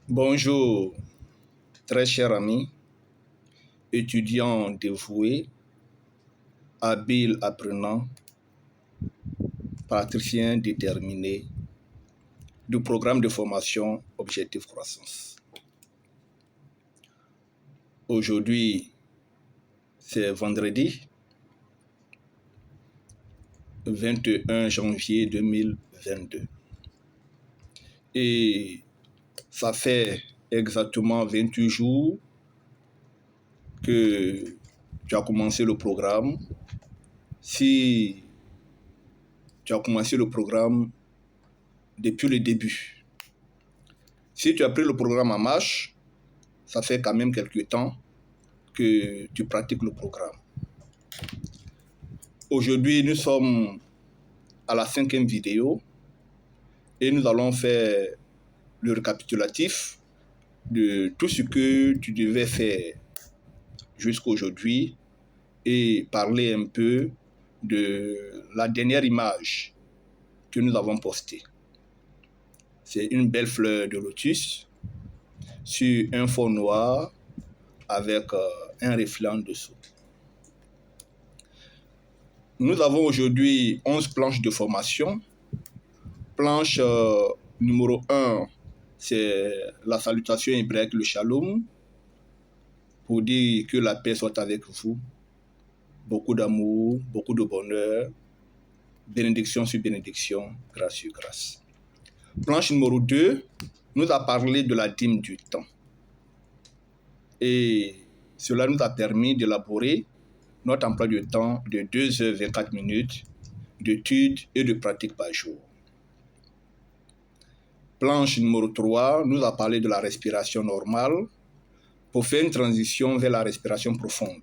Bonjour, très cher ami, étudiant dévoué, habile apprenant, praticien déterminé du programme de formation Objectif Croissance. Aujourd'hui, c'est vendredi 21 janvier 2022 et ça fait exactement 28 jours que tu as commencé le programme. Si tu as commencé le programme depuis le début, si tu as pris le programme en marche, ça fait quand même quelques temps que tu pratiques le programme. Aujourd'hui, nous sommes à la 5e vidéo et nous allons faire le récapitulatif de tout ce que tu devais faire jusqu'à aujourd'hui et parler un peu de la dernière image que nous avons postée. C'est une belle fleur de lotus sur un fond noir avec un reflet en dessous. Nous avons aujourd'hui 11 planches de formation. Planche numéro 1, c'est la salutation hébraïque, le shalom, pour dire que la paix soit avec vous. Beaucoup d'amour, beaucoup de bonheur, bénédiction sur bénédiction, grâce sur grâce. Planche numéro 2, nous a parlé de la dîme du temps. Et cela nous a permis d'élaborer notre emploi de temps de 2h24 d'études et de pratique par jour. Planche numéro 3 nous a parlé de la respiration normale pour faire une transition vers la respiration profonde.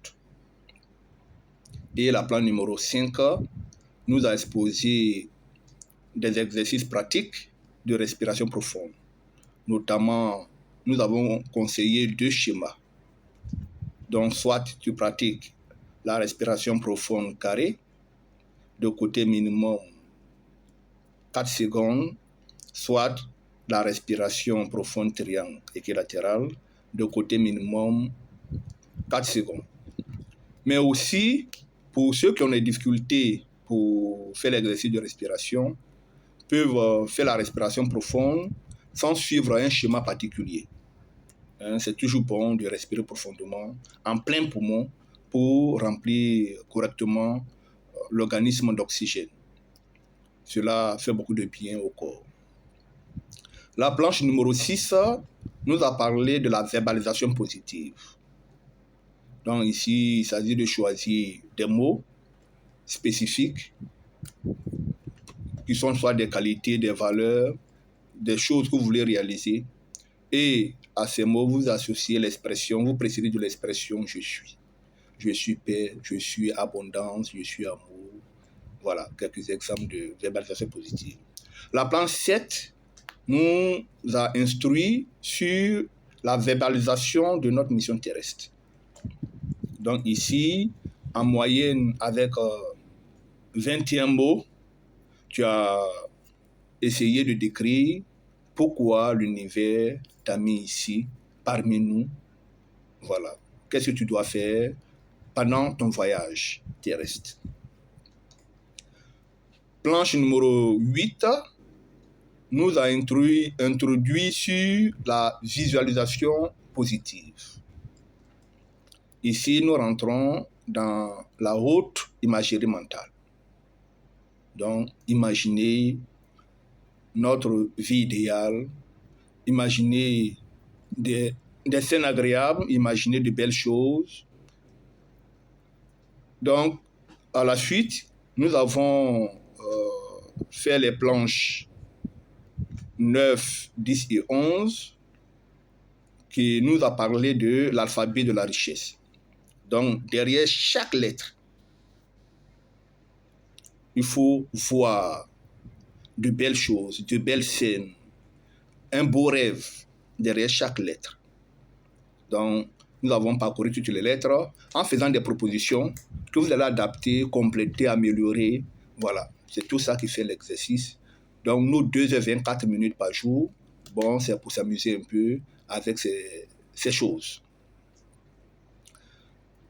Et la planche numéro 5 nous a exposé des exercices pratiques de respiration profonde. Notamment, nous avons conseillé 2 schémas. Donc, soit tu pratiques la respiration profonde carrée, de côté minimum 4 secondes, soit la respiration profonde triangle équilatéral, de côté minimum 4 secondes. Mais aussi, pour ceux qui ont des difficultés pour faire l'exercice de respiration, peuvent faire la respiration profonde sans suivre un schéma particulier. C'est toujours bon de respirer profondément, en plein poumon, pour remplir correctement l'organisme d'oxygène. Cela fait beaucoup de bien au corps. La planche numéro 6 nous a parlé de la verbalisation positive. Donc ici, il s'agit de choisir des mots spécifiques qui sont soit des qualités, des valeurs, des choses que vous voulez réaliser. Et à ces mots, vous associez l'expression, vous précisez de l'expression « je suis ». Je suis paix, je suis abondance, je suis amour. Voilà, quelques exemples de verbalisation positive. La planche 7 nous a instruit sur la verbalisation de notre mission terrestre. Donc ici, en moyenne, avec 21 mots, tu as essayé de décrire pourquoi l'univers t'a mis ici, parmi nous. Voilà. Qu'est-ce que tu dois faire pendant ton voyage terrestre. Planche numéro 8 nous a introduit sur la visualisation positive. Ici, nous rentrons dans la haute imagerie mentale. Donc, imaginez notre vie idéale, imaginez des scènes agréables, imaginez de belles choses. Donc, à la suite, nous avons fait les planches 9, 10 et 11 qui nous a parlé de l'alphabet de la richesse. Donc, derrière chaque lettre, il faut voir de belles choses, de belles scènes, un beau rêve derrière chaque lettre. Donc, nous avons parcouru toutes les lettres en faisant des propositions que vous allez adapter, compléter, améliorer. Voilà, c'est tout ça qui fait l'exercice. Donc, nous, 2h24 par jour, Bon, c'est pour s'amuser un peu avec ces choses.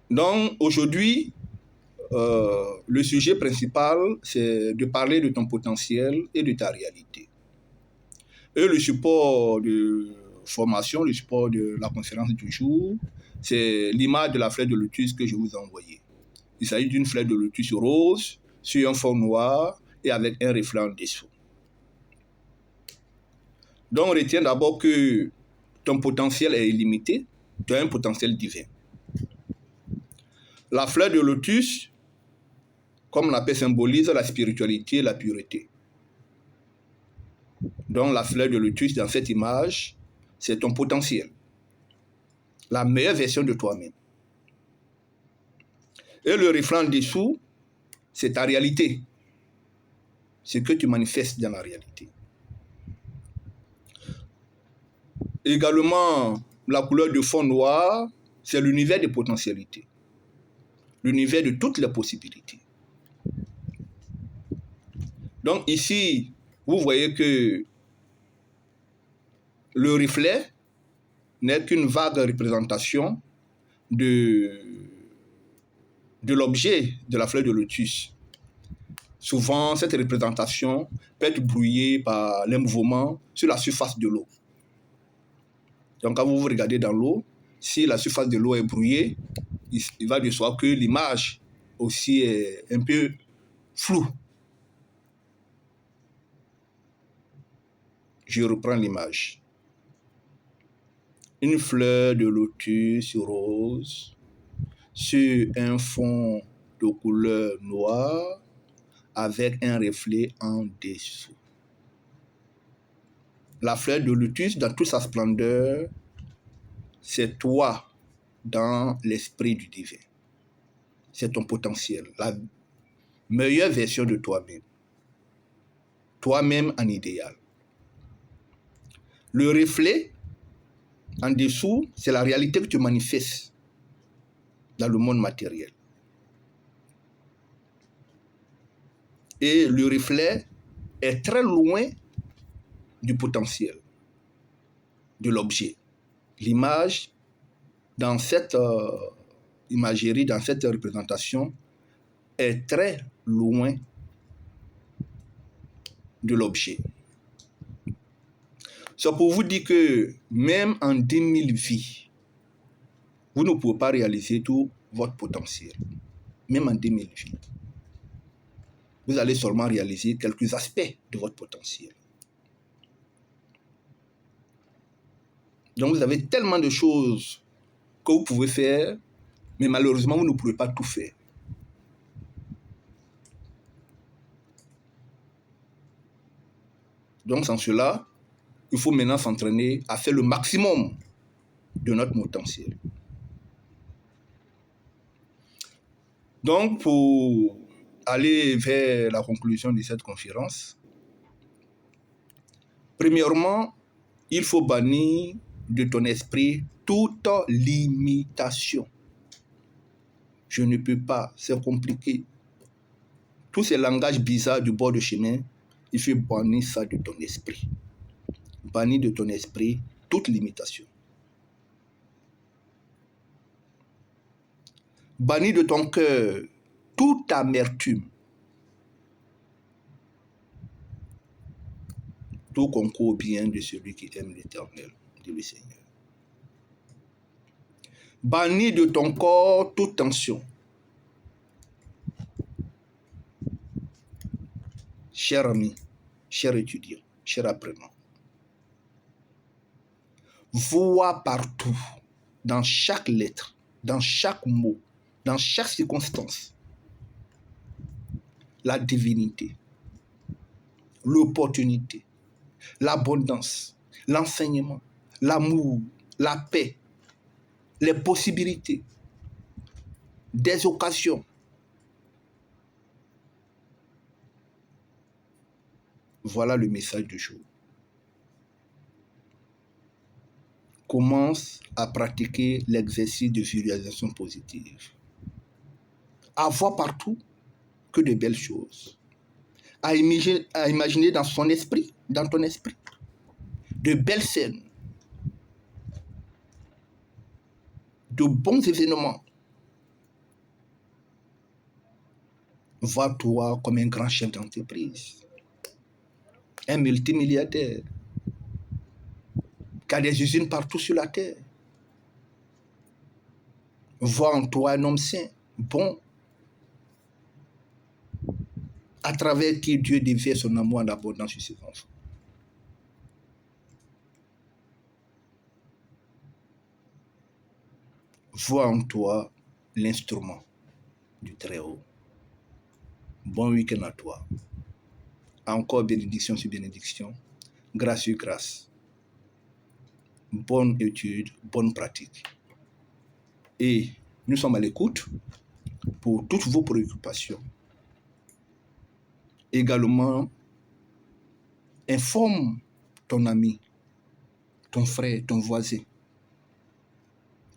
Donc, aujourd'hui, le sujet principal, c'est de parler de ton potentiel et de ta réalité. Et le support de formation, le support de la conférence du jour, c'est l'image de la fleur de lotus que je vous ai envoyée. Il s'agit d'une fleur de lotus rose sur un fond noir et avec un reflet en dessous. Donc, on retient d'abord que ton potentiel est illimité, tu as un potentiel divin. La fleur de lotus, comme on l'appelle, symbolise la spiritualité et la pureté. Donc, la fleur de lotus, dans cette image, c'est ton potentiel, la meilleure version de toi-même. Et le reflet en dessous, c'est ta réalité, ce que tu manifestes dans la réalité. Également, la couleur de fond noir, c'est l'univers des potentialités, l'univers de toutes les possibilités. Donc ici, vous voyez que le reflet n'est qu'une vague représentation de l'objet de la fleur de lotus. Souvent, cette représentation peut être brouillée par les mouvements sur la surface de l'eau. Donc, quand vous regardez dans l'eau, si la surface de l'eau est brouillée, il va de soi que l'image aussi est un peu floue. Je reprends l'image. Une fleur de lotus rose sur un fond de couleur noire avec un reflet en dessous. La fleur de lotus, dans toute sa splendeur, c'est toi dans l'esprit du divin. C'est ton potentiel, la meilleure version de toi-même. Toi-même en idéal. Le reflet en dessous, c'est la réalité que tu manifestes dans le monde matériel. Et le reflet est très loin du potentiel, de l'objet. L'image, dans cette imagerie, dans cette représentation, est très loin de l'objet. C'est pour vous dire que même en 10 000 vies, vous ne pouvez pas réaliser tout votre potentiel. Même en 10 000 vies. Vous allez seulement réaliser quelques aspects de votre potentiel. Donc vous avez tellement de choses que vous pouvez faire, mais malheureusement, vous ne pouvez pas tout faire. Donc sans cela, il faut maintenant s'entraîner à faire le maximum de notre potentiel. Donc pour aller vers la conclusion de cette conférence, premièrement, il faut bannir de ton esprit toute limitation. Je ne peux pas, c'est compliqué. Tous ces langages bizarres du bord de chemin, il faut bannir ça de ton esprit. Bannir de ton esprit toute limitation. Bannir de ton cœur toute amertume. Tout concourt au bien de celui qui aime l'Éternel, dit le Seigneur. Bannir de ton corps toute tension. Cher ami, cher étudiant, cher apprenant, vois partout, dans chaque lettre, dans chaque mot, dans chaque circonstance, la divinité, l'opportunité, l'abondance, l'enseignement, l'amour, la paix, les possibilités, des occasions. Voilà le message du jour. Commence à pratiquer l'exercice de visualisation positive. À voir partout que de belles choses. À imaginer dans son esprit, dans ton esprit, de belles scènes, de bons événements. Vois-toi comme un grand chef d'entreprise, un multimilliardaire, qui a des usines partout sur la terre. Vois en toi un homme saint, bon, à travers qui Dieu déverse son amour en abondance sur ses enfants. Vois en toi l'instrument du Très-Haut. Bon week-end à toi. Encore bénédiction sur bénédiction, grâce sur grâce. Bonne étude, bonne pratique. Et nous sommes à l'écoute pour toutes vos préoccupations. Également, informe ton ami, ton frère, ton voisin,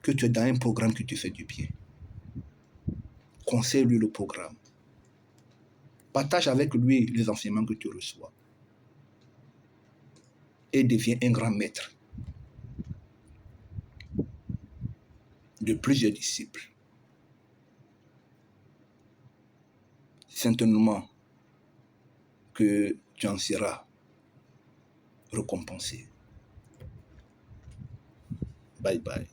que tu es dans un programme qui te fait du bien. Conseille-lui le programme. Partage avec lui les enseignements que tu reçois. Et deviens un grand maître de plusieurs disciples. Certainement que tu en seras récompensé. Bye bye.